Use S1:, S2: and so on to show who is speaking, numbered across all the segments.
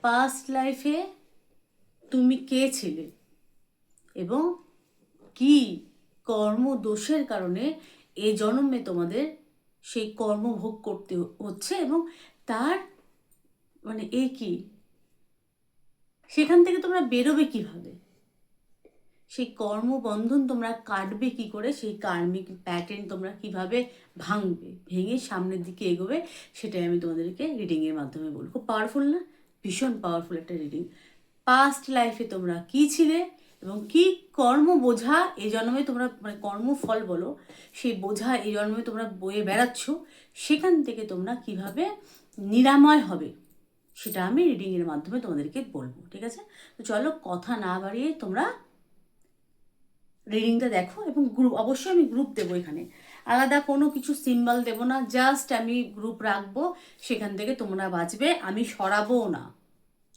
S1: Past লাইফে তুমি কে ছিলে এবং কি কর্মদোষের কারণে এই জন্মে তোমাদের সেই কর্ম ভোগ করতে হচ্ছে এবং তার মানে এ কি, সেখান থেকে তোমরা বেরোবে কিভাবে, সেই কর্মবন্ধন তোমরা কাটবে কি করে, সেই কার্মিক প্যাটার্ন তোমরা কিভাবে ভাঙবে, ভেঙে সামনের দিকে এগোবে, সেটাই আমি তোমাদেরকে রিডিংয়ের মাধ্যমে বলবো। খুব পাওয়ারফুল না? ভীষণ পাওয়ারফুল একটা রিডিং। পাস্ট লাইফে তোমরা কি ছিলে এবং কি কর্ম বোঝা এই জন্মে তোমরা মানে কর্মফল বলো, সেই বোঝা এই জন্মে তোমরা বয়ে বেড়াচ্ছ, সেখান থেকে তোমরা কিভাবে নিরাময় হবে সেটা আমি রিডিংয়ের মাধ্যমে তোমাদেরকে বলবো। ঠিক আছে? তো চলো কথা না বাড়িয়ে তোমরা রিডিংটা দেখো। এবং গ্রুপ, অবশ্যই আমি গ্রুপ দেবো, এখানে আলাদা কোনো কিছু সিম্বল দেবো না, জাস্ট আমি গ্রুপ রাখবো, সেখান থেকে তোমরা বাঁচবে, আমি সরাবও না।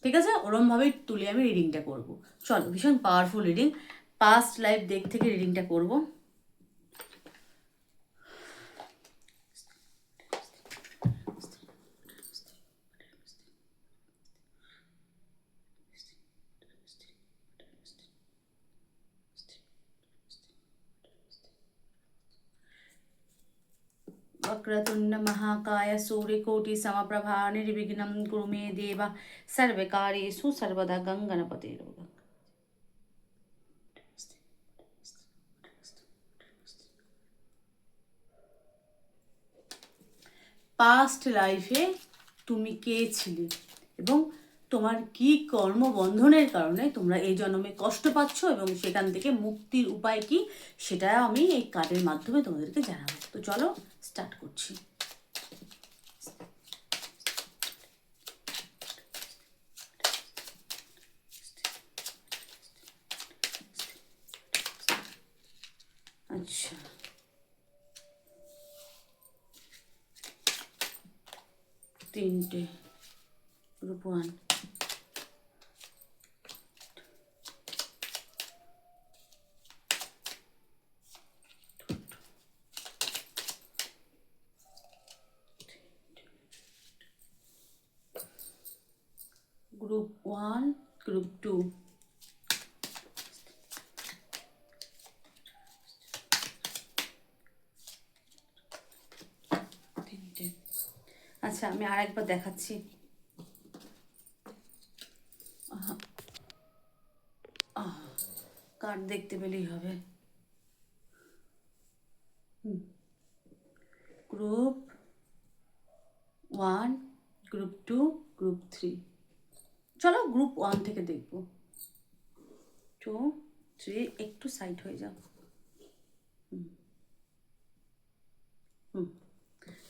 S1: ঠিক আছে? ওরমভাবেই তুলে আমি রিডিংটা করব। চলো, ভীষণ পাওয়ারফুল রিডিং, পাস্ট লাইফ দেখ থেকে রিডিংটা করব। वक्रतुंड महाकाय सूर्यकोटि समप्रभा निर्विघ्नं कुरु मे देव सर्वकार्येषु सर्वदा गंगणपतिर्भव। পাস্ট লাইফে তুমি কে ছিলে এবং তোমার কি কর্মবন্ধনের কারণে তোমরা এই জন্মে কষ্ট পাচ্ছ এবং সেখান থেকে মুক্তির উপায় কি, সেটা আমি এই কার্ডের মাধ্যমে তোমাদেরকে জানাবো। তো চলো স্টার্ট করছি। আচ্ছা, তিনটে, গ্রুপ 1, গ্রুপ 1, গ্রুপ 2, তিনটে। আচ্ছা, আমি আর একবার দেখাচ্ছি। কার্ড দেখতে পেলেই হবে। Group 1, group 2, group 3। চলো গ্রুপ 1 থেকে দেখব। 2, 3, একটু সাইড হয়ে যাও।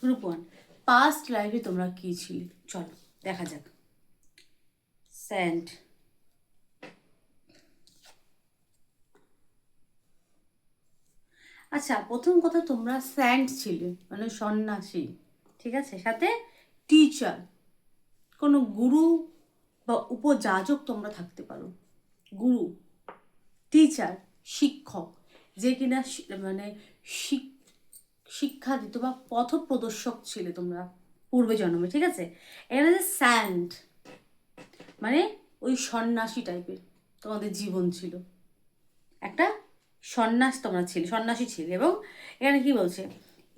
S1: গ্রুপ 1, পাস্ট লাইফে তোমরা কি ছিলে, চলো দেখা যাক। স্যান্ড, আচ্ছা প্রথম কথা, তোমরা স্যান্ড ছিলে মানে সন্ন্যাসী, ঠিক আছে, সাথে টিচার, কোনো গুরু বা উপযাজক তোমরা থাকতে পারো। গুরু, টিচার, শিক্ষক, যে কিনা মানে শিক্ষা দিত বা পথপ্রদর্শক ছিলে তোমরা পূর্বে জন্মে। ঠিক আছে? এখানে যে স্যান্ড মানে ওই সন্ন্যাসী টাইপের তোমাদের জীবন ছিল, একটা সন্ন্যাস তোমরা ছিলে, সন্ন্যাসী ছিলে। এবং এখানে কি বলছে,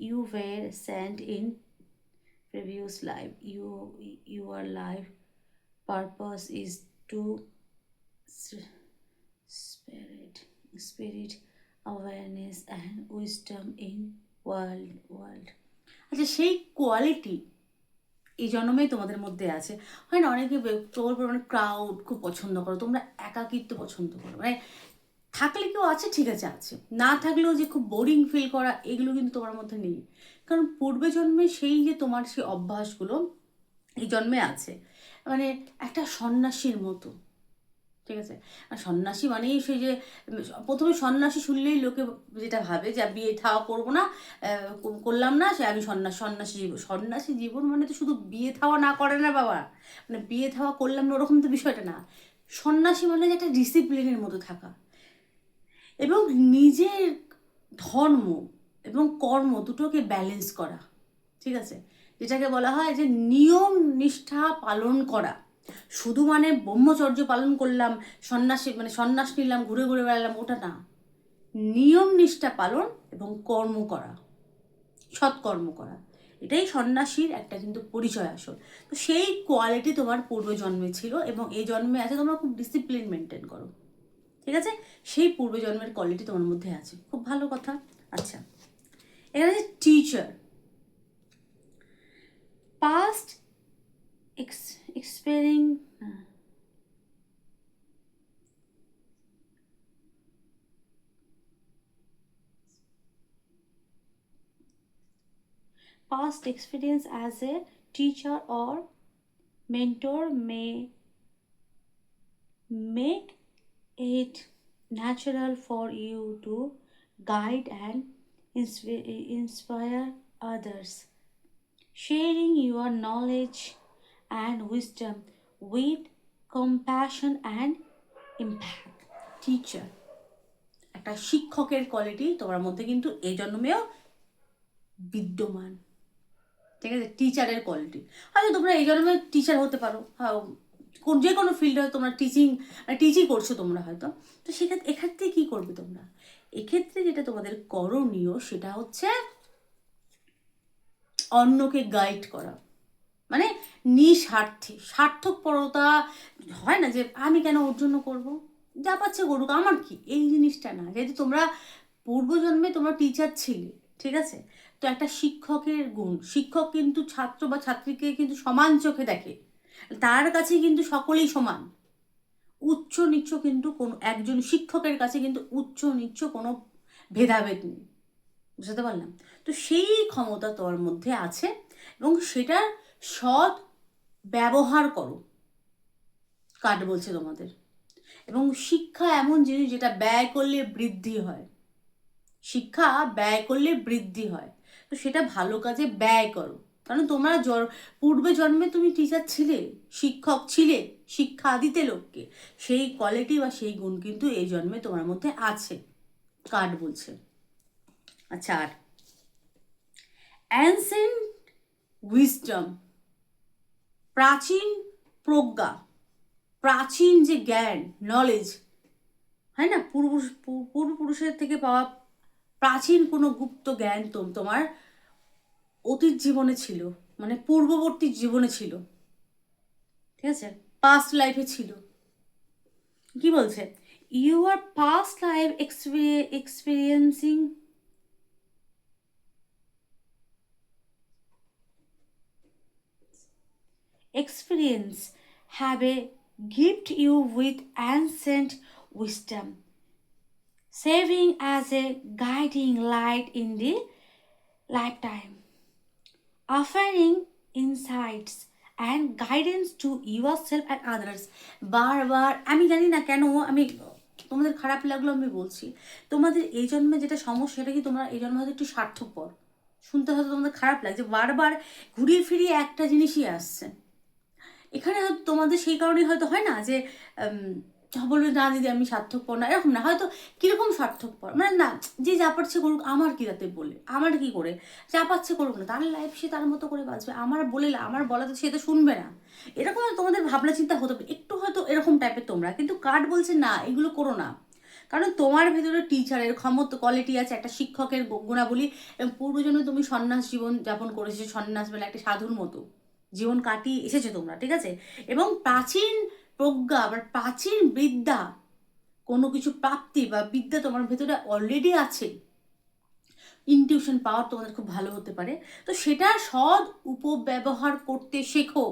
S1: you were sand in previous life, your life purpose is to spirit awareness and wisdom in world। আচ্ছা, সেই কোয়ালিটি এই জন্মেই তোমাদের মধ্যে আছে। হয় না, অনেকে প্রবল পরিমাণে ক্রাউড খুব পছন্দ করো, তোমরা একাকিত্ব পছন্দ করো, মানে থাকলে কেউ আছে ঠিক আছে, আছে, না থাকলেও যে খুব বোরিং ফিল করা, এগুলো কিন্তু তোমার মধ্যে নেই। কারণ পূর্বে জন্মে সেই যে তোমার সেই অভ্যাসগুলো এই জন্মে আছে, মানে একটা সন্ন্যাসীর মতো। ঠিক আছে? আর সন্ন্যাসী মানেই সেই যে, প্রথমে সন্ন্যাসী শুনলেই লোকে যেটা ভাবে যে বিয়ে থাওয়া করবো না, করলাম না, সে আমি সন্ন্যাসী জীবন। সন্ন্যাসী জীবন মানে তো শুধু বিয়ে থাওয়া না করে না বাবা, মানে বিয়ে থাওয়া করলাম না ওরকম তো বিষয়টা না। সন্ন্যাসী মানে যে একটা ডিসিপ্লিনের মতো থাকা এবং নিজের ধর্ম এবং কর্ম দুটোকে ব্যালেন্স করা। ঠিক আছে? যেটাকে বলা হয় যে নিয়ম নিষ্ঠা পালন করা। শুধু মানে ব্রহ্মচর্য পালন করলাম, সন্ন্যাস নিলাম, ঘুরে ঘুরে বেড়ালাম, ওটা না। নিয়ম নিষ্ঠা পালন এবং কর্ম করা, সৎকর্ম করা, এটাই সন্ন্যাসীর একটা কিন্তু পরিচয় আসল। তো সেই কোয়ালিটি তোমার পূর্বজন্মে ছিল এবং এই জন্মে আছে, তোমরা খুব ডিসিপ্লিন মেনটেন করো, ঠিক আছে? সেই পূর্বজন্মের কোয়ালিটি তোমার মধ্যে আছে, খুব ভালো কথা। আচ্ছা, এখানে আছে teacher, past experience past experience as a teacher or mentor may make it natural for you to guide and inspire others, sharing your knowledge and wisdom with compassion and impact. Teacher, একটা শিক্ষকের quality তোমার মধ্যে কিন্তু এই জন্মেও বিদ্যমান, ঠিক আছে? টিচারের কোয়ালিটি, হয়তো তোমরা এই জন্মে টিচার হতে পারো, যে কোনো ফিল্ডে হয়তো তোমরা টিচিং করছো তোমরা হয়তো। তো সেক্ষেত্রে এক্ষেত্রে কী করবে তোমরা? এক্ষেত্রে যেটা তোমাদের করণীয় সেটা হচ্ছে অন্যকে গাইড করা, মানে নিঃস্বার্থে। স্বার্থপরতা হয় না যে আমি কেন ওর জন্য করবো, যা পাচ্ছে করুক, আমার কি, এই জিনিসটা না। যেহেতু তোমরা পূর্বজন্মে তোমরা টিচার ছিলে, ঠিক আছে? তো একটা শিক্ষকের গুণ, শিক্ষক কিন্তু ছাত্র বা ছাত্রীকে কিন্তু সমান চোখে দেখে, তার কাছে কিন্তু সকলেই সমান, উচ্চ নিচ্চ কিন্তু কোনো একজন শিক্ষকের কাছে কিন্তু উচ্চ নিচ্চ কোনো ভেদাভেদ নেই, বুঝতে পারলাম? তো সেই ক্ষমতা তোমার মধ্যে আছে এবং সেটার সৎ ব্যবহার করো, কার্ড বলছে তোমাদের। এবং শিক্ষা এমন জিনিস যেটা ব্যয় করলে বৃদ্ধি হয়, শিক্ষা ব্যয় করলে বৃদ্ধি হয়, তো সেটা ভালো কাজে ব্যয় করো। কারণ তোমরা পূর্বে জন্মে তুমি টিচার ছিলে, শিক্ষক ছিলে, শিক্ষা দিতে লোককে, সেই কোয়ালিটি বা সেই গুণ কিন্তু এই জন্মে তোমার মধ্যে আছে, কার্ড বলছে। আচ্ছা, আর অ্যানসেন্ট উইজডম, প্রাচীন প্রজ্ঞা, প্রাচীন যে জ্ঞান, নলেজ, হয় না, পূর্বপুরুষের থেকে পাওয়া প্রাচীন কোনো গুপ্ত জ্ঞান তোমার অতীত জীবনে ছিল, মানে পূর্ববর্তী জীবনে ছিল, ঠিক আছে? পাস্ট লাইফে ছিল। কি বলছে? Your past life experiencing experience have a gift you with ancient wisdom, serving as a guiding light in the lifetime, offering insights and guidance to yourself and others. বারবার আমি জানি না কেন, আমি তোমাদের খারাপ লাগলো আমি বলছি, তোমাদের এই জন্মে যেটা সমস্যা সেটা কি, তোমরা এই জন্মে হয়তো একটু স্বার্থপর, শুনতে হয়তো তোমাদের খারাপ লাগছে, বারবার ঘুরিয়ে ফিরিয়ে একটা জিনিসই আসছে এখানে। হয়তো তোমাদের সেই কারণেই হয়তো হয় না যে বলবে না দিদি আমি স্বার্থপর না, এরকম না, হয়তো কীরকম স্বার্থপর, মানে না, যে যা পারছে করুক, আমার কী তাতে বলে, আমার কি করে, যা পাচ্ছে করুক না, তার লাইফ সে তার মতো করে বাঁচবে, আমার বলে আমার বলাতে সে তো শুনবে না, এরকম তোমাদের ভাবনা চিন্তা হতে পারে একটু, হয়তো এরকম টাইপের তোমরা। কিন্তু কার্ড বলছে না, এগুলো করো না, কারণ তোমার ভেতরে টিচারের ক্ষমতা কোয়ালিটি আছে, একটা শিক্ষকের গুণাবলী, এবং পূর্বজন্মে তুমি সন্ন্যাস জীবন যাপন করেছো, সন্ন্যাস বলে একটা সাধুর মতো জীবন কাটিয়ে এসেছো তোমরা, ঠিক আছে? এবং প্রাচীন প্রজ্ঞা বা প্রাচীন বিদ্যা, কোনো কিছু প্রাপ্তি বা বিদ্যা তোমার ভেতরে অলরেডি আছে, ইনটিউশন পাওয়ার তোমাদের খুব ভালো হতে পারে। তো সেটা সৎ উপব্যবহার করতে শেখো,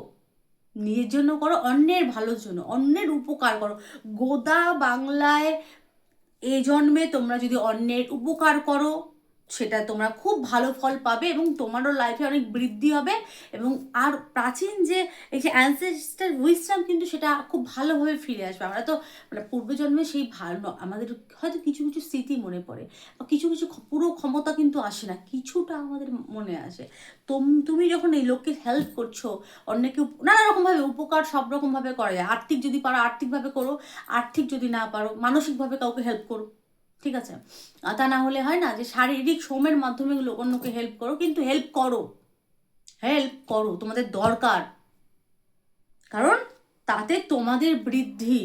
S1: নিজের জন্য করো, অন্যের ভালোর জন্য, অন্যের উপকার করো। গোদা বাংলায় এই জন্মে তোমরা যদি অন্যের উপকার করো, সেটা তোমরা খুব ভালো ফল পাবে এবং তোমারও লাইফে অনেক বৃদ্ধি হবে। এবং আর প্রাচীন যে এই যে অ্যানসেস্টার উইজডম, কিন্তু সেটা খুব ভালোভাবে ফিরে আসবে। আমরা তো মানে পূর্বজন্মে সেই ভালো, আমাদের হয়তো কিছু কিছু স্মৃতি মনে পড়ে, বা কিছু কিছু পুরো ক্ষমতা কিন্তু আসে না, কিছুটা আমাদের মনে আসে। তুমি যখন এই লোককে হেল্প করছো, অন্যকে নানা রকমভাবে উপকার সব রকমভাবে করা যায়, আর্থিক যদি পারো আর্থিকভাবে করো, আর্থিক যদি না পারো মানসিকভাবে কাউকে হেল্প করো, ঠিক আছে? তা না হলে হয় না যে শারীরিক শ্রমের মাধ্যমে অন্যকে হেল্প করো, কিন্তু হেল্প করো, হেল্প করো, তোমাদের দরকার। কারণ তাতে তোমাদের বৃদ্ধি,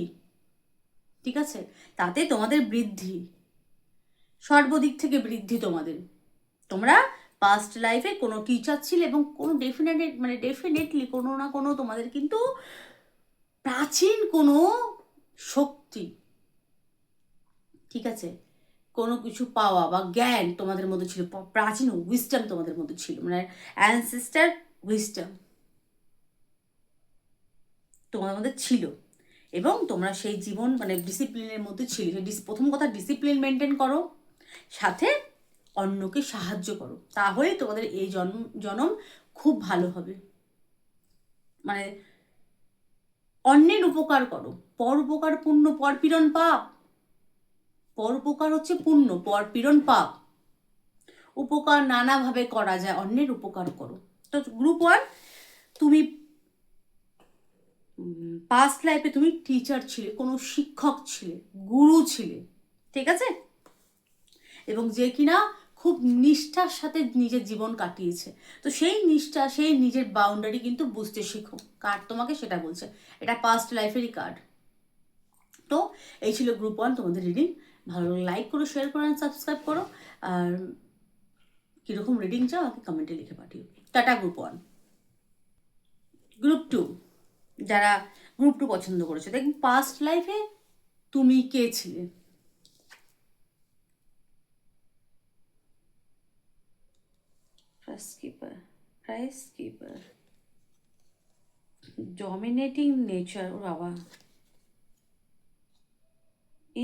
S1: ঠিক আছে, তাতে তোমাদের বৃদ্ধি, সর্বদিক থেকে বৃদ্ধি তোমাদের। তোমরা পাস্ট লাইফে কোনো টিচার ছিলে এবং কোনো ডেফিনেটলি কোনো না কোনো তোমাদের কিন্তু প্রাচীন কোনো শক্তি, ঠিক আছে, কোনো কিছু পাওয়া বা জ্ঞান তোমাদের মধ্যে ছিল, প্রাচীন উইজডম তোমাদের মধ্যে ছিল, মানে অ্যানসেস্টার উইজডম তোমাদের মধ্যে ছিল, এবং তোমরা সেই জীবন ডিসিপ্লিনের মধ্যে ছিল। প্রথম কথা, ডিসিপ্লিন মেনটেন করো, সাথে অন্যকে সাহায্য করো, তাহলেই তোমাদের এই জন্ম খুব ভালো হবে। মানে অন্যের উপকার করো, পর উপকার পুণ্য, পরপীড়ন পাপ। পর উপকার হচ্ছে পুণ্য, পরপীড়ন পাপ। উপকার নানাভাবে করা যায়, অন্যের উপকার করো। তো গ্রুপ 1, তুমি পাস্ট লাইফে তুমি টিচার ছিলে, কোনো শিক্ষক ছিলে, গুরু ছিলে, ঠিক আছে, এবং যে কিনা খুব নিষ্ঠার সাথে নিজের জীবন কাটিয়েছে। তো সেই নিষ্ঠা, সেই নিজের বাউন্ডারি কিন্তু বুঝতে শেখো। কার্ড তোমাকে সেটা বলছে, এটা পাস্ট লাইফেরই কার্ড। তো এই ছিল গ্রুপ 1 তোমাদের রিডিং। ভালো লাইক করো, শেয়ার করো, সাবস্ক্রাইব করো, আর কীরকম রিডিং চাও আমাকে কমেন্টে লিখে পাঠিও। Tata group 1। গ্রুপ 2, যারা গ্রুপ 2 পছন্দ করেছে, দেখুন পাস্ট লাইফে তুমি কে ছিলে? প্রাইস কিপার, ডমিনেটিং নেচার, ও বাবা,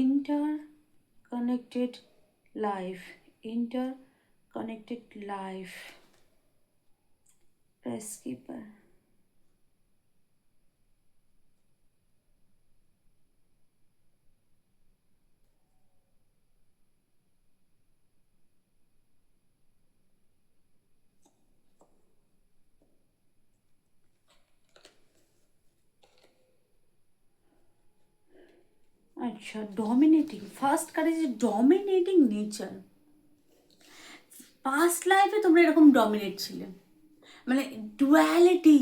S1: ইন্টারকানেক্টেড লাইফ, প্রাইস কিপার, আচ্ছা, dominating, first card is dominating nature. Past লাইফে তোমরা এরকম ডমিনেট ছিলে, মানে ডুয়ালিটি,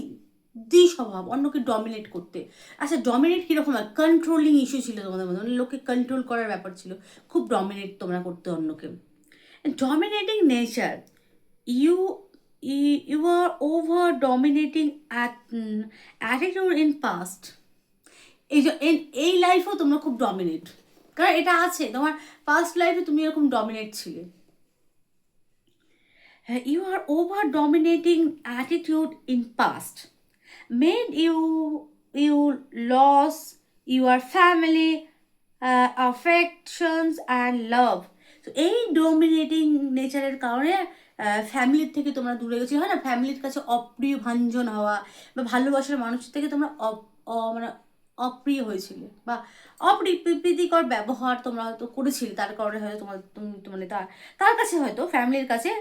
S1: স্বভাব, অন্যকে ডমিনেট করতে। আচ্ছা, ডমিনেট কীরকম হয়? কন্ট্রোলিং ইস্যু ছিল তোমাদের মধ্যে, মানে লোককে কন্ট্রোল করার ব্যাপার ছিল, খুব ডমিনেট তোমরা করতে অন্যকে। Dominating nature, you you are over dominating attitude in past. এই লাইফেও তোমরা খুব ডমিনেট, কারণ এটা আছে তোমার পাস্ট লাইফে, তুমি এরকম ডমিনেট ছিলে। Your over-dominating attitude in past made you lose your family, affections and love. So এই ডমিনেটিং নেচারের কারণে ফ্যামিলির থেকে তোমরা দূরে গেছো, হয় না, ফ্যামিলির কাছে অপ্রিয় ভাঞ্জন হওয়া, বা ভালোবাসার মানুষের থেকে তোমরা মানে অপ্রিয় হয়েছিলে, বা অপ্রীতিকর ব্যবহার তোমরা হয়তো করেছিলে, তার কারণে হয়তো মানে তার কাছে, হয়তো ফ্যামিলির কাছে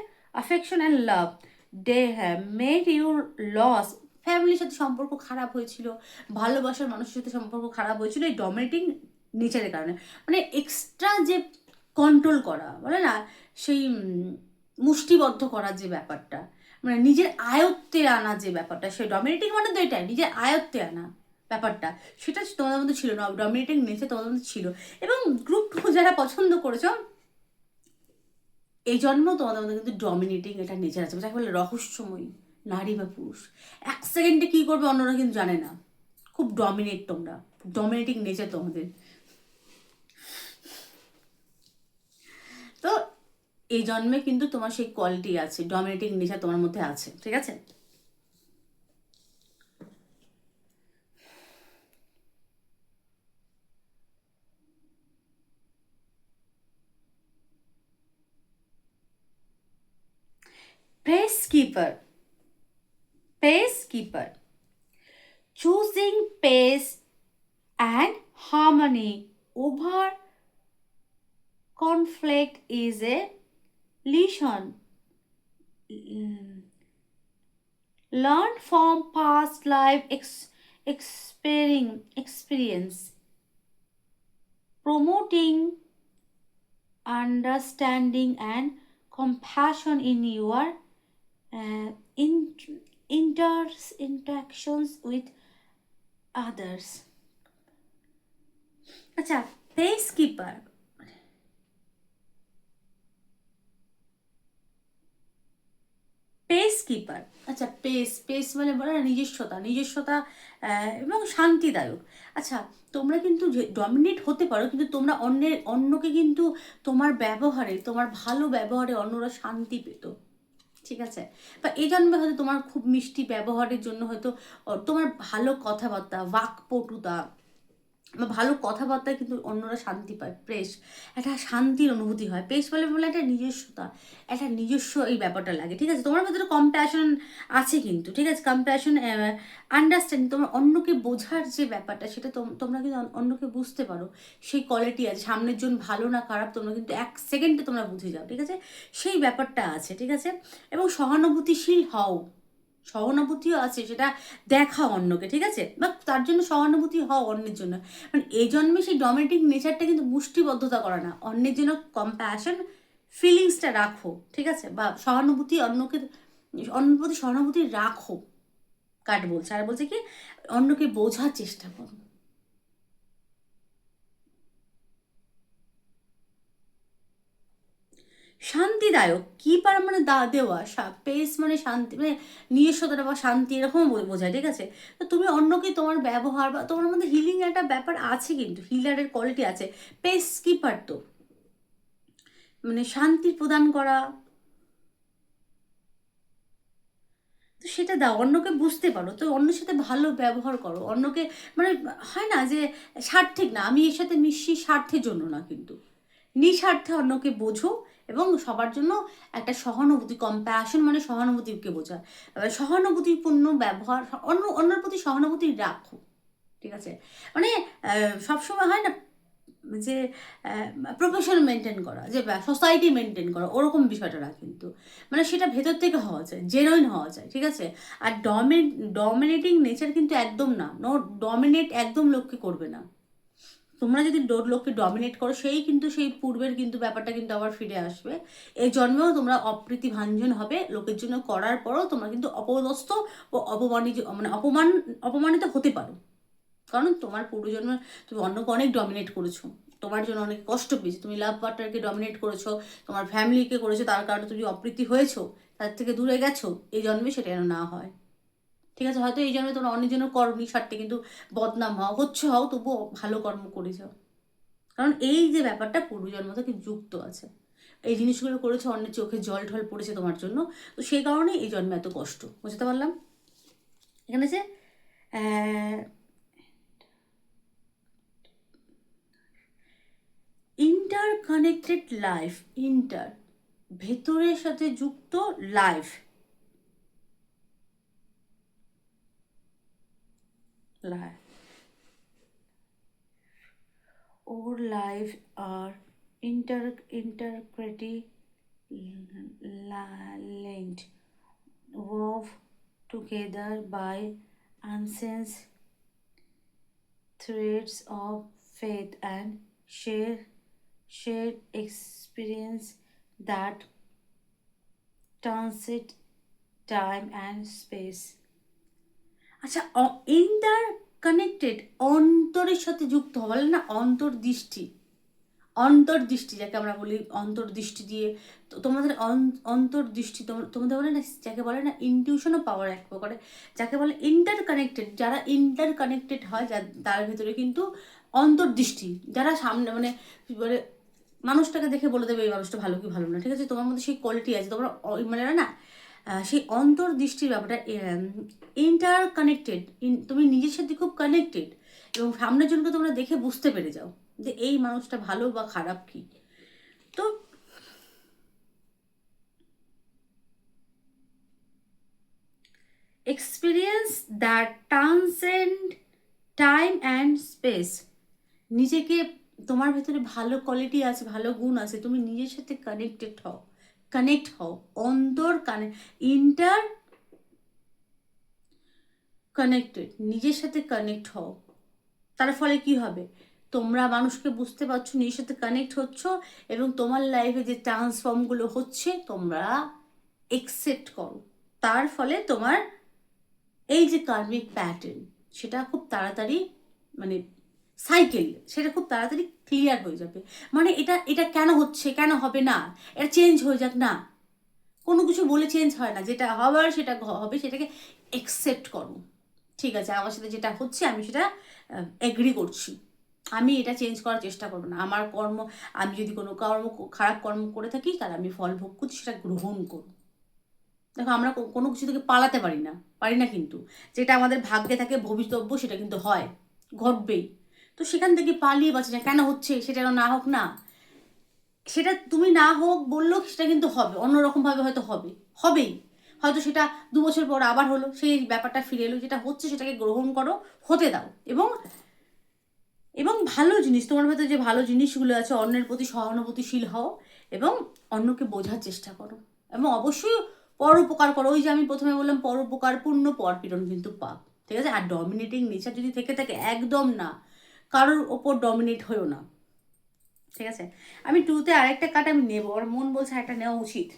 S1: affection and love they have made you loss. ফ্যামিলির সাথে সম্পর্ক খারাপ হয়েছিল, ভালোবাসার মানুষের সাথে সম্পর্ক খারাপ হয়েছিল এই ডমিনেটিং নেচারের কারণে। মানে এক্সট্রা যে কন্ট্রোল করা বলে না, সেই মুষ্টিবদ্ধ করার যে ব্যাপারটা, মানে নিজের আয়ত্তে আনা যে ব্যাপারটা, সেই ডমিনেটিং মানে তো এটাই, নিজের আয়ত্তে আনা ব্যাপারটা, সেটা তোমাদের মধ্যে ছিল না, ডমিনেটিং নেচার তোমাদের মধ্যে ছিল। এবং গ্রুপ 2 যারা পছন্দ করেছো, এই জন্ম তোমাদের মধ্যে কিন্তু ডমিনেটিং এটা নেচার আছে, যাকে বলে রহস্যময়ী নারী বা পুরুষ। 1 সেকেন্ডে কী করবে অন্যরা কিন্তু জানে না, খুব ডমিনেট তোমরা, ডমিনেটিং নেচার তোমাদের। তো এই জন্মে কিন্তু তোমার সেই কোয়ালিটি আছে, ডমিনেটিং নেচার তোমার মধ্যে আছে, ঠিক আছে। Peacekeeper, choosing peace and harmony over conflict is a lesson learned from past life experience, promoting understanding and compassion in your interactions with others. আচ্ছা, পেস কিপার, পেস কিপার। আচ্ছা, pace pace মানে বলে না নিজস্বতা, নিজস্বতা এবং শান্তিদায়ক। আচ্ছা, তোমরা কিন্তু ডমিনেট হতে পারো, কিন্তু তোমরা অন্যকে কিন্তু তোমার ব্যবহারে, তোমার ভালো ব্যবহারে অন্যরা শান্তি পেত, ঠিক আছে? বা এই জন্মে হয়তো তোমার খুব মিষ্টি ব্যবহারের জন্য হয়তো তোমার ভালো কথাবার্তা, বাকপটুতা বা ভালো কথাবার্তায় কিন্তু অন্যরা শান্তি পায়। প্রেস একটা শান্তির অনুভূতি হয়। প্রেস বলে বলে একটা নিজস্বতা, একটা নিজস্ব এই ব্যাপারটা লাগে, ঠিক আছে? তোমার ভেতরে কম্প্যাশন আছে কিন্তু, ঠিক আছে? কম্প্যাশন, আন্ডারস্ট্যান্ডিং, তোমার অন্যকে বোঝার যে ব্যাপারটা, সেটা তোমরা কিন্তু অন্যকে বুঝতে পারো। সেই কোয়ালিটি আছে। সামনের জন ভালো না খারাপ তোমরা কিন্তু 1 সেকেন্ডে তোমরা বুঝে যাও, ঠিক আছে? সেই ব্যাপারটা আছে, ঠিক আছে? এবং সহানুভূতিশীল হও, সহানুভূতিও আছে, সেটা দেখাও অন্যকে, ঠিক আছে? বা তার জন্য সহানুভূতি হও অন্যের জন্য। মানে এই জন্মে সেই ডমিনেটিং নেচারটা কিন্তু মুষ্টিবদ্ধতা করা না, অন্যের জন্য কম্প্যাশন ফিলিংসটা রাখো, ঠিক আছে? বা সহানুভূতি, অন্যের প্রতি সহানুভূতি রাখো। কাট বলছে, আর বলছে কি, অন্যকে বোঝার চেষ্টা করো। শান্তিদায়ক, কিপার মানে দেওয়া, পেস মানে শান্তি, মানে নিজস্বতা বা শান্তি এরকম বোঝায়, ঠিক আছে? তো তুমি অন্যকে তোমার ব্যবহার বা তোমার মধ্যে হিলিং একটা ব্যাপার আছে, কিন্তু হিলারের কোয়ালিটি আছে। পেস কিপার তো মানে শান্তি প্রদান করা, তো সেটা দাও, অন্যকে বুঝতে পারো, তো অন্যের সাথে ভালো ব্যবহার করো, অন্যকে মানে হয় না যে স্বার্থিক না, আমি এর সাথে মিশি স্বার্থের জন্য না, কিন্তু নিঃস্বার্থে অন্যকে বোঝো এবং সবার জন্য একটা সহানুভূতি, কম্প্যাশন মানে সহানুভূতিকে বোঝা, এবার সহানুভূতিপূর্ণ ব্যবহার, অন্যের প্রতি সহানুভূতি রাখো, ঠিক আছে? মানে সবসময় হয় না যে প্রফেশন মেনটেন করা, যে সোসাইটি মেনটেন করা, ওরকম বিষয়টা না কিন্তু, মানে সেটা ভেতর থেকে হওয়া যায়, জেনুইন হওয়া যায়, ঠিক আছে? আর ডমিনেটিং নেচার কিন্তু একদম না, নো ডমিনেট একদম লোককে করবে না। তোমরা যদি লোককে ডমিনেট করো, সেই কিন্তু সেই পূর্বের কিন্তু ব্যাপারটা কিন্তু আবার ফিরে আসবে। এই জন্মেও তোমরা অপ্রীতিভাঞ্জন হবে, লোকের জন্য করার পরও তোমরা কিন্তু অপদস্থ ও অপমানিত, মানে অপমানিত হতে পারো। কারণ তোমার পূর্বজন্মে তুমি অন্যকে অনেক ডমিনেট করেছো, তোমার জন্য অনেক কষ্ট পেয়েছো, তুমি লাভ পার্টনারকে ডমিনেট করেছো, তোমার ফ্যামিলিকে করেছো, তার কারণে তুমি অপ্রীতি হয়েছো, তার থেকে দূরে গেছো। এই জন্মে সেটা যেন না হয়, ঠিক আছে? হয়তো এই জন্মে তোমরা অন্যের জন্য করনি স্বার্থে, কিন্তু বদনাম হও তবুও ভালো কর্ম করে যাও। কারণ এই যে ব্যাপারটা পূর্বজন্ম থেকে যুক্ত আছে, এই জিনিসগুলো করেছে, অন্যের চোখে জল ঢল পড়েছে তোমার জন্য, তো সেই কারণে এই জন্মে এত কষ্ট। বুঝতে পারলাম? এখানে যে ইন্টার কানেক্টেড লাইফ, ইন্টার ভেতরের সাথে যুক্ত life, or life R intercrety linked, wove together by ancient threads of faith and shared experience that transcend time and space. আচ্ছা, ইন্টার কানেক্টেড, অন্তরের সাথে যুক্ত হওয়া, বলে না অন্তর্দৃষ্টি, অন্তর্দৃষ্টি যাকে আমরা বলি, অন্তর্দৃষ্টি দিয়ে তোমাদের অন্তর্দৃষ্টি, তোমাদের বলে না, যাকে বলে না ইনটিউশনও পাওয়ার এক প্রকারে, যাকে বলে ইন্টার কানেক্টেড, যারা ইন্টার কানেক্টেড হয়, তার ভেতরে কিন্তু অন্তর্দৃষ্টি, যারা সামনে মানে বলে মানুষটাকে দেখে বলে দেবে এই মানুষটা ভালো কি ভালো না, ঠিক আছে? তোমার মধ্যে সেই কোয়ালিটি আছে, তোমরা মানে না সেই অন্তর্দৃষ্টির ব্যাপারটা, ইন্টার কানেক্টেড, তুমি নিজের সাথে খুব কানেক্টেড, এবং সামনের জনকে তোমরা দেখে বুঝতে পেরে যাও যে এই মানুষটা ভালো বা খারাপ কি। তো experience that transcend time and space, নিজেকে, তোমার ভেতরে ভালো কোয়ালিটি আছে, ভালো গুণ আছে, তুমি নিজের সাথে কানেক্ট হও, ইন্টার কানেক্টেড, নিজের সাথে কানেক্ট হও। তার ফলে কি হবে, তোমরা মানুষকে বুঝতে পারছো, নিজের সাথে কানেক্ট হচ্ছ, এবং তোমার লাইফে যে ট্রান্সফর্মগুলো হচ্ছে তোমরা একসেপ্ট করো। তার ফলে তোমার এই যে কার্মিক প্যাটার্ন, সেটা খুব তাড়াতাড়ি মানে সাইকেল, সেটা খুব তাড়াতাড়ি ক্লিয়ার হয়ে যাবে। মানে এটা এটা কেন হচ্ছে, কেন হবে না, এটা চেঞ্জ হয়ে যাক না, কোনো কিছু বলে চেঞ্জ হয় না, যেটা হবার সেটা হবে, সেটাকে অ্যাকসেপ্ট করো। ঠিক আছে, আমার সাথে যেটা হচ্ছে আমি সেটা এগ্রি করছি, আমি এটা চেঞ্জ করার চেষ্টা করবো না। আমার কর্ম, আমি যদি কোনো খারাপ কর্ম করে থাকি তাহলে আমি ফল ভোগ করছি, সেটা গ্রহণ করব। দেখো আমরা কোনো কিছু থেকে পালাতে পারি না কিন্তু যেটা আমাদের ভাগ্যে থাকে ভবিতব্য সেটা কিন্তু হয়, ঘটবেই। তো সেখান থেকে পালিয়ে বাঁচি না, কেন হচ্ছে সেটা না হোক না, সেটা তুমি না হোক বললেও সেটা কিন্তু হবে, অন্যরকমভাবে হয়তো হবেই। হয়তো সেটা 2 বছর পর আবার হলো, সেই ব্যাপারটা ফিরে এলো, যেটা হচ্ছে সেটাকে গ্রহণ করো, হতে দাও। এবং এবং ভালো জিনিস, তোমার ভেতরে যে ভালো জিনিসগুলো আছে, অন্যের প্রতি সহানুভূতিশীল হও এবং অন্যকে বোঝার চেষ্টা করো, এবং অবশ্যই পরোপকার করো। ওই যে আমি প্রথমে বললাম, পরোপকার পূর্ণ পরপীড়ন কিন্তু পাপ। ঠিক আছে, আর ডমিনেটিং নেচার যদি থেকে থাকে, একদম না, কারোর ওপর ডমিনেট হয়েও না। ঠিক আছে, আমি 2তে আরেকটা কার্ড আমি নেবো, আর মন বলছে একটা নেওয়া উচিত,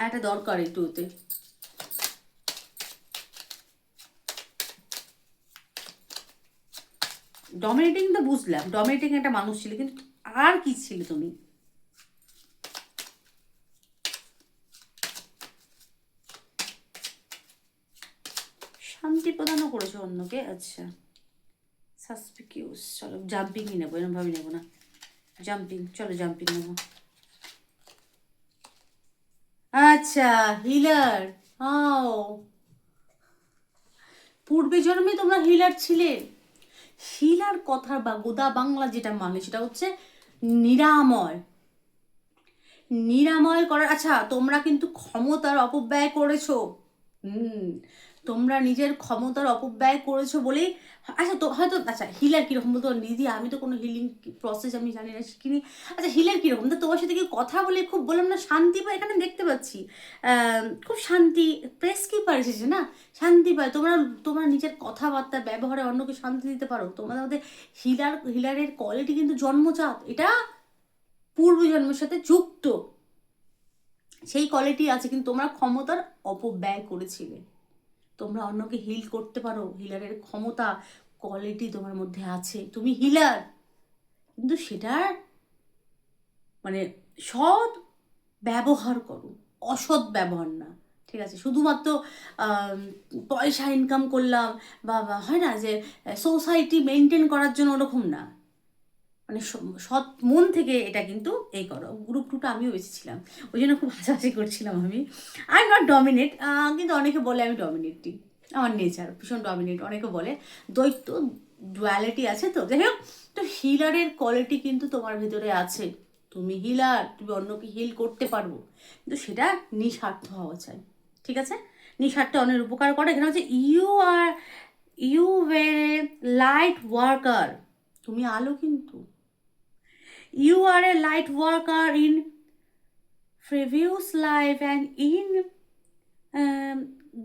S1: একটা দরকার এই 2তে। ডমিনেটিং তো বুঝলাম, ডমিনেটিং একটা মানুষ ছিল, কিন্তু আর কি ছিল তুমি? শান্তি প্রদানও করেছো অন্যকে, আচ্ছা। সাসপিকিউস, চলো জাম্পিংই নেবো, এরকমভাবে নেবো না, জাম্পিং, চলো জাম্পিং নেবো। আচ্ছা, হিলার। ও, পূর্বে জন্মে তোমরা হিলার ছিলে। হিলার কথার বা গোদা বাংলা যেটা মানে সেটা হচ্ছে নিরাময়, নিরাময় করার। আচ্ছা, তোমরা কিন্তু ক্ষমতার অপব্যয় করেছো। হুম, তোমরা নিজের ক্ষমতার অপব্যয় করেছো বলেই, আচ্ছা তো হয়তো, আচ্ছা হিলার কিরকম বলতো দিদি, আমি তো কোনো হিলিং প্রসেস আমি জানি না, শিখিনি। আচ্ছা হিলার কিরকম, তো তোমার সাথে কি কথা বলে খুব বললাম না শান্তি পায়, এখানে দেখতে পাচ্ছি খুব শান্তি, প্রেস কিপার এসেছে না, শান্তি পায়। তোমরা তোমরা নিজের কথাবার্তা ব্যবহারে অন্যকে শান্তি দিতে পারো। তোমাদের মধ্যে হিলারের কোয়ালিটি কিন্তু জন্মজাত, এটা পূর্বজন্মের সাথে যুক্ত, সেই কোয়ালিটি আছে, কিন্তু তোমরা ক্ষমতার অপব্যয় করেছিলে। তোমরা অন্যকে হিল করতে পারো, হিলারের ক্ষমতা কোয়ালিটি তোমার মধ্যে আছে, তুমি হিলার, কিন্তু সেটার মানে সৎ ব্যবহার করো, অসৎ ব্যবহার না। ঠিক আছে, শুধুমাত্র পয়সা ইনকাম করলাম বা হয় না যে সোসাইটি মেনটেন করার জন্য, ওরকম না, মানে সৎ মন থেকে এটা কিন্তু এই করো। গ্রুপ 2টা আমিও বেঁচেছিলাম, ওই জন্য খুব হাসাহাসি করছিলাম। আমি আই নট ডমিনেট, কিন্তু অনেকে বলে আমি ডমিনেটিং, আমার নেচার ভীষণ ডমিনেট, অনেকে বলে দ্বৈত, ডুয়ালিটি আছে। তো যাই হোক, তো হিলারের কোয়ালিটি কিন্তু তোমার ভিতরে আছে, তুমি হিলার, তুমি অন্যকে হিল করতে পারবো, কিন্তু সেটা নিঃস্বার্থ হওয়া চাই। ঠিক আছে, নিঃস্বার্থে অন্যের উপকার করে। এখানে হচ্ছে you were a light worker, তুমি আলো কিন্তু, you are a light worker in previous life and in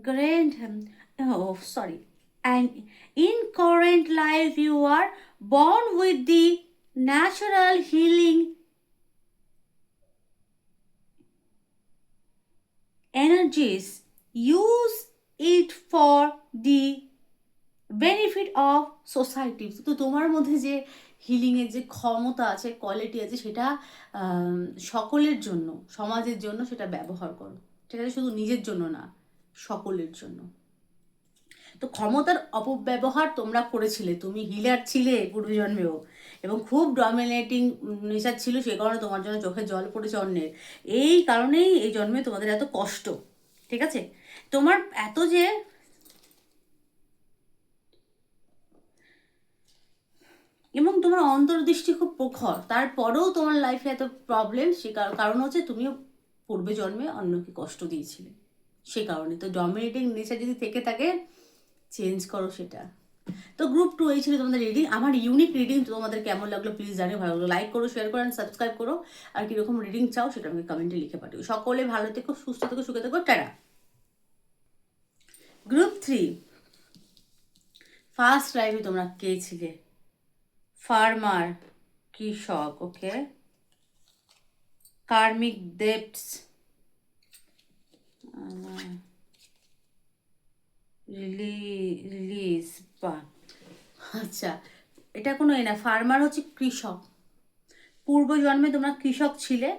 S1: grand oh sorry and in current life you are born with the natural healing energies. Use it for the benefit of society. তো তোমার মধ্যে যে হিলিংয়ের যে ক্ষমতা আছে, quality আছে, সেটা সকলের জন্য, সমাজের জন্য সেটা ব্যবহার করো। ঠিক আছে, শুধু নিজের জন্য না, সকলের জন্য। তো ক্ষমতার অপব্যবহার তোমরা করেছিলে, তুমি হিলার ছিলে পূর্বজন্মেও, এবং খুব ডমিনেটিং নেচার ছিল, সে কারণে তোমার জন্য চোখে জল পড়েছে অন্যের, এই কারণেই এই জন্মে তোমাদের এত কষ্ট। ঠিক আছে, তোমার এত যে, এবং তোমার অন্তর্দৃষ্টি খুব প্রখর, তারপরেও তোমার লাইফে এত প্রবলেম, সে কারণ হচ্ছে তুমিও পূর্বে জন্মে অন্যকে কষ্ট দিয়েছিলে, সে কারণে। তো ডমিনেটিং নেচার যদি থেকে থাকে, চেঞ্জ করো সেটা। তো গ্রুপ 2 এই ছিল তোমাদের রিডিং। আমার ইউনিক রিডিং তোমাদের কেমন লাগলো প্লিজ জানিও, ভালো লাগলো লাইক করো, শেয়ার করো, সাবস্ক্রাইব করো, আর কীরকম রিডিং চাও সেটা আমাকে কমেন্টে লিখে পাঠিও। সকলে ভালো থেকো, সুস্থ থেকো, সুখে থেকো, টাটা। গ্রুপ 3, ফার্স্ট লাইফে তোমরা কে ছিলে? ফার্মার, কৃষক, ওকে। কার্মিক ডেপ্টস, রিলিজ বা আচ্ছা, এটা কোনো না, ফার্মার হচ্ছে কৃষক। পূর্বজন্মে তোমরা কৃষক ছিলে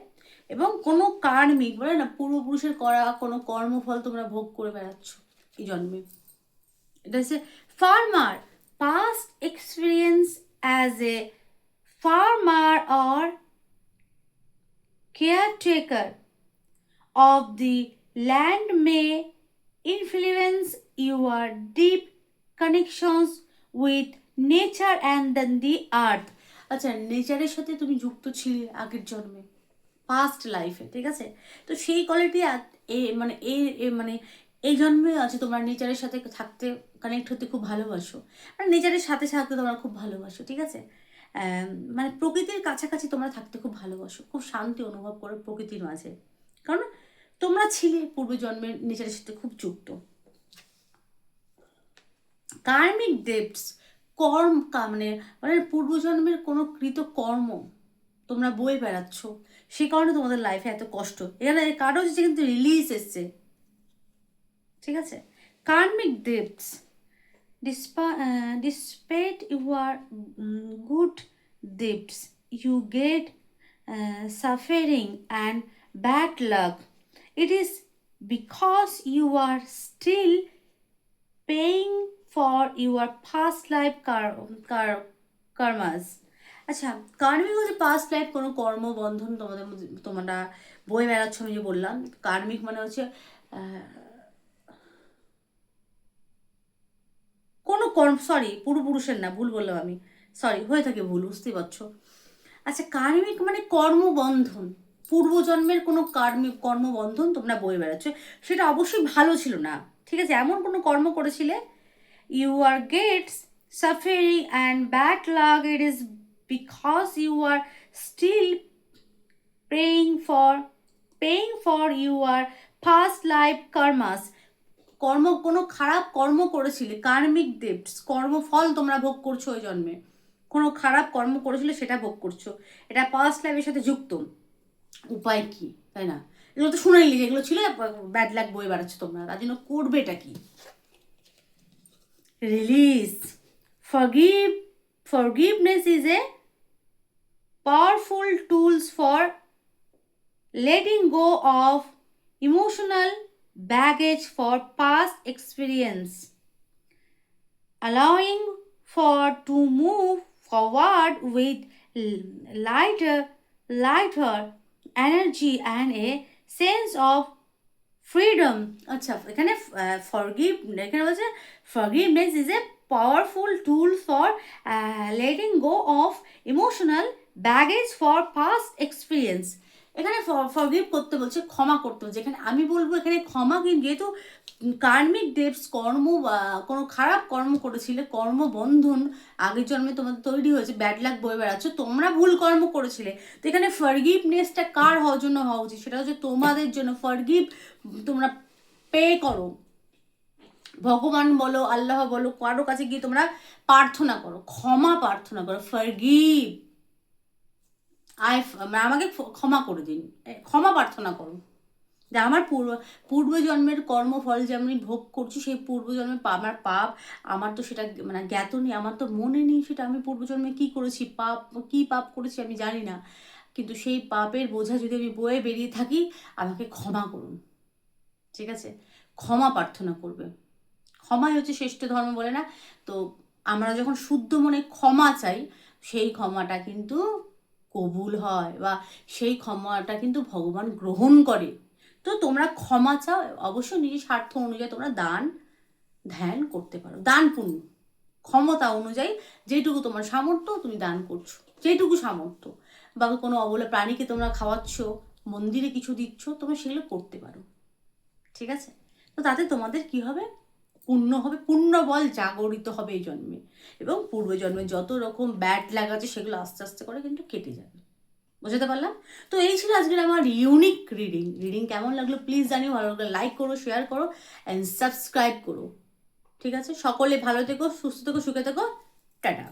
S1: এবং কোনো কার্মিক বলে না, পূর্বপুরুষের করা কোনো কর্মফল তোমরা ভোগ করে বেড়াচ্ছ এই জন্মে। এটা হচ্ছে farmer, past experience as a farmer or caretaker of the land may influence your deep connections with nature and then the earth. আচ্ছা, নেচারের সাথে তুমি যুক্ত ছিলে আগের জন্মে, পাস্ট লাইফে, ঠিক আছে? তো সেই কোয়ালিটি মানে এই জন্মে আছে, তোমরা নেচারের সাথে থাকতে, কানেক্ট হতে খুব ভালোবাসো, আর নেচারের সাথে থাকতে তোমরা খুব ভালোবাসো, ঠিক আছে? মানে প্রকৃতির কাছাকাছি তোমরা থাকতে খুব ভালোবাসো, খুব শান্তি অনুভব করো প্রকৃতির মাঝে, কারণ তোমরা ছিলে পূর্বজন্মের নেচারের সাথে খুব যুক্ত। কার্মিক ডেপ্টস, মানে পূর্বজন্মের কোনো কৃত কর্ম তোমরা বয়ে বেড়াচ্ছ, সে কারণে তোমাদের লাইফে এত কষ্ট। এখানে কারো হচ্ছে কিন্তু রিলিজ এসছে, ঠিক আছে? কার্মিক ডেপ্টস, despite your good deeds, you get suffering and bad luck. It is because you are still paying for your past life karmas. আচ্ছা, কার্মিক হচ্ছে পাস্ট লাইফ কোনো কর্মবন্ধন তোমাদের মধ্যে তোমরা বয়ে বেড়াচ্ছ। আমি যে বললাম কার্মিক মানে হচ্ছে কোনো সরি, পূর্বপুরুষের না, ভুল বললাম আমি, সরি, হয়ে থাকে ভুল, বুঝতেই পারছো। আচ্ছা, কার্মিক মানে কর্মবন্ধন, পূর্বজন্মের কোনো কর্মবন্ধন তোমরা বয়ে বেড়াচ্ছ, সেটা অবশ্যই ভালো ছিল না, ঠিক আছে? এমন কোনো কর্ম করেছিলে, you are gets suffering and bad luck, it is because you are still paying for your past life karmas. কোনো খারাপ কর্ম করেছিলে, কার্মিক ডেপ্টস, কর্মফল তোমরা ভোগ করছো ওই জন্মে, কোনো খারাপ কর্ম করেছিলে সেটা ভোগ করছো, এটা পাস্ট লাইফের সাথে যুক্ত। উপায় কি, তাই না? এগুলো তো শুনেইলি যেগুলো ছিল ব্যাড লাক বয়ে বেড়াচ্ছ তোমরা, তার জন্য করবে এটা কি? Release, forgiveness is a powerful tools for letting go of emotional baggage for past experience, allowing to move forward with lighter energy and a sense of freedom. আচ্ছা, এখানে এখানে বলছে forgiveness is a powerful tool for letting go of emotional baggage for past experience. এখানে forgive করতে বলছে, ক্ষমা করতে বলছে। এখানে আমি বলবো এখানে ক্ষমা, কিন্তু যেহেতু কার্মিক ডেপস, কোনো খারাপ কর্ম করেছিলে, কর্মবন্ধন আগের জন্মে তোমাদের তৈরি হয়েছে, ব্যাড লাক বয়ে বেড়াচ্ছ, তোমরা ভুল কর্ম করেছিলে, তো এখানে ফরগিভনেসটা কার হওয়ার জন্য হওয়া উচিত? সেটা হচ্ছে তোমাদের জন্য। ফরগিভ তোমরা পে করো, ভগবান বলো, আল্লাহ বলো, কারো কাছে গিয়ে তোমরা প্রার্থনা করো, ক্ষমা প্রার্থনা করো, ফরগিভ, আমাকে ক্ষমা করে দিন, ক্ষমা প্রার্থনা করো, যে আমার পূর্বজন্মের কর্মফল যে আমি ভোগ করছি, সেই পূর্বজন্মের আমার পাপ, আমার তো সেটা মানে জ্ঞাত নেই, আমার তো মনে নেই সেটা আমি পূর্বজন্মে কি করেছি, কি পাপ করেছি আমি জানি না, কিন্তু সেই পাপের বোঝা যদি আমি বয়ে বেরিয়ে থাকি, আমাকে ক্ষমা করুন, ঠিক আছে? ক্ষমা প্রার্থনা করবে, ক্ষমাই হচ্ছে শ্রেষ্ঠ ধর্ম বলে না? তো আমরা যখন শুদ্ধ মনে ক্ষমা চাই, সেই ক্ষমাটা কিন্তু কবুল হয়, বা সেই ক্ষমাটা কিন্তু ভগবান গ্রহণ করে। তো তোমরা ক্ষমা চাও, অবশ্যই নিজের স্বার্থ অনুযায়ী তোমরা দান ধ্যান করতে পারো, দান পুণ্য ক্ষমতা অনুযায়ী যেটুকু তোমার সামর্থ্য তুমি দান করছো, যেটুকু সামর্থ্য, বা কোনো অবলা প্রাণীকে তোমরা খাওয়াচ্ছ, মন্দিরে কিছু দিচ্ছ, তোমরা সেগুলো করতে পারো, ঠিক আছে? তো তাতে তোমাদের কি হবে? পুণ্য হবে, পুণ্য বল জাগরিত হবে এই জন্মে, এবং পূর্বজন্মে যত রকম ব্যাড লাগাচ্ছে সেগুলো আস্তে আস্তে করে কিন্তু কেটে যাবে। বুঝতে পারলাম? তো এই ছিল আজকের আমার ইউনিক রিডিং কেমন লাগলো প্লিজ জানিও, ভালো লাগলে লাইক করো, শেয়ার করো অ্যান্ড সাবস্ক্রাইব করো, ঠিক আছে? সকলে ভালো থেকো, সুস্থ থেকো, সুখে থেকো, টাটা।